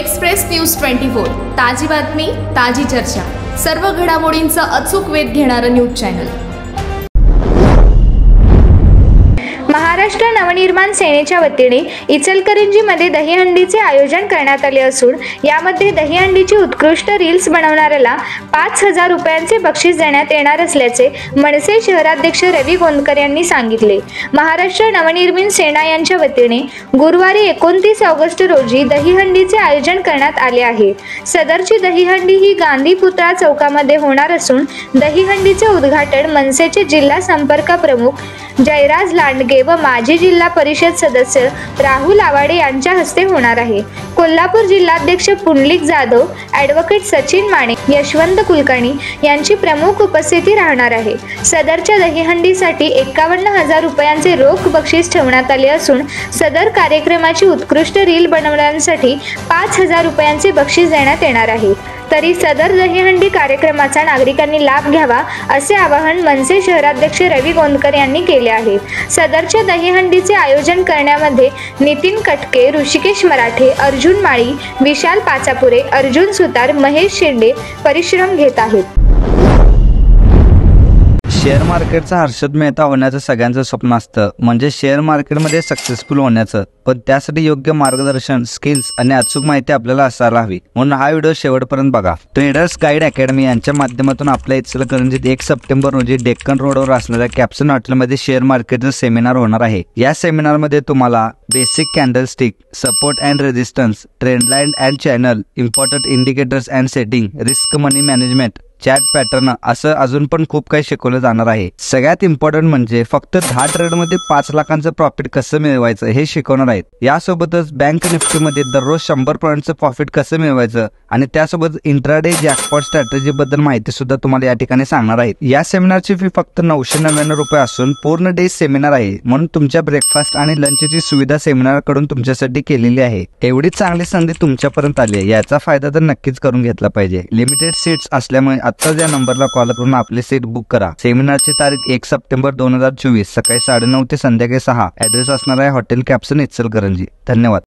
Express news 24 ताजी बातमी ताजी चर्चा सर्व घडामोडींचा अचूक वेध घेणारं न्यूज चॅनल। महाराष्ट्र नवनिर्माण सेनेच्या वतीने इचलकरंजीमध्ये दहीहंडीचे आयोजन करण्यात आले असून यामध्ये दहीहंडीची उत्कृष्ट रील्स बनवणाऱ्याला 5,000 रुपयांचे बक्षीस देण्यात येणार असल्याचे मनसे शहराध्यक्ष रवी गोंदकर यांनी सांगितले। महाराष्ट्र नवनिर्माण सेना यांच्या वतीने गुरुवारी 29 ऑगस्ट रोजी दहीहंडीचे आयोजन करण्यात आले आहे। सदरची दहीहंडी ही गांधी पुतळा चौकामध्ये होणार असून दहीहंडीचे उद्घाटन मनसेचे जिल्हा संपर्क प्रमुख जयराज लांडगे व माजी जिल्हा परिषद सदस्य राहुल आवाडे यांच्या हस्ते होणार आहे। कोल्हापूर जिल्हाध्यक्ष पुंडलिक जाधव, ॲडव्होकेट सचिन माने, यशवंत कुलकर्णी यांची प्रमुख उपस्थिती राहणार आहे। सदरच्या दहीहंडीसाठी 51,000 रुपयांचे रोख बक्षीस ठेवण्यात आले असून सदर कार्यक्रमाची उत्कृष्ट रील बनवण्यासाठी 5,000 रुपयांचे बक्षीस देण्यात येणार आहे। तरी सदर दहीहंडी कार्यक्रमाचा नागरिकांनी लाभ घ्यावा असे आवाहन मनसे शहराध्यक्ष रवी गोंदकर यांनी केले आहे। सदरच्या दहीहंडीचे आयोजन करण्यामध्ये नितीन कटके, ऋषिकेश मराठे, अर्जुन माळी, विशाल पाचापुरे, अर्जुन सुतार, महेश शेंडे परिश्रम घेत आहेत। शेअर मार्केटचा हर्षद मेहता होण्याचं सगळ्यांचं स्वप्न असतं, म्हणजे शेअर मार्केटमध्ये सक्सेसफुल होण्याचं। पण त्यासाठी योग्य मार्गदर्शन, स्किल्स आणि अचूक माहिती आपल्याला असायला हवी। म्हणून हा व्हिडिओ शेवटपर्यंत बघा। ट्रेडर्स गाईड अकॅडमी यांच्या माध्यमातून आपल्या इचलकरंजीत 1 सप्टेंबर रोजी डेक्कन रोडवर असलेल्या कॅप्सन हॉटेलमध्ये शेअर मार्केटचं सेमिनार होणार आहे। या सेमिनारमध्ये तुम्हाला basic candlestick, support and resistance, trendline and channel, important indicators and setting, risk money management, chat pattern असं अजून पण खूप काही शिकवलं जाणार आहे। सगळ्यात इम्पॉर्टंट म्हणजे फक्त 10 ट्रेडमध्ये 5 लाखांचं प्रॉफिट कसं मिळवायचं हे शिकवणार आहेत। यासोबतच बँक निफ्टीमध्ये दररोज 100 पॉईंटचं प्रॉफिट कसं मिळवायचं आणि त्यासोबत इंट्राडे जॅकपॉट स्ट्रॅटेजी बद्दल माहिती सुद्धा तुम्हाला या ठिकाणी सांगणार आहेत। या सेमिनारची फी फक्त 999 रुपये असून पूर्ण डे सेमिनार आहे, म्हणून तुमच्या ब्रेकफास्ट आणि लंचची सुविधा सेमिनार कडून तुमच्यासाठी केलेली आहे। एवढी चांगली संधी तुमच्यापर्यंत आली आहे, याचा फायदा तर नक्कीच करून घेतला पाहिजे। लिमिटेड सीट्स असल्यामुळे आत्ताच या नंबरला कॉल करून आपली सीट बुक करा। सेमिनारची तारीख 1 सप्टेंबर 2024 सकाळी 9:30 ते संध्याकाळी 6। ॲड्रेस असणार आहे हॉटेल कॅप्सन इचलकरंजी। धन्यवाद।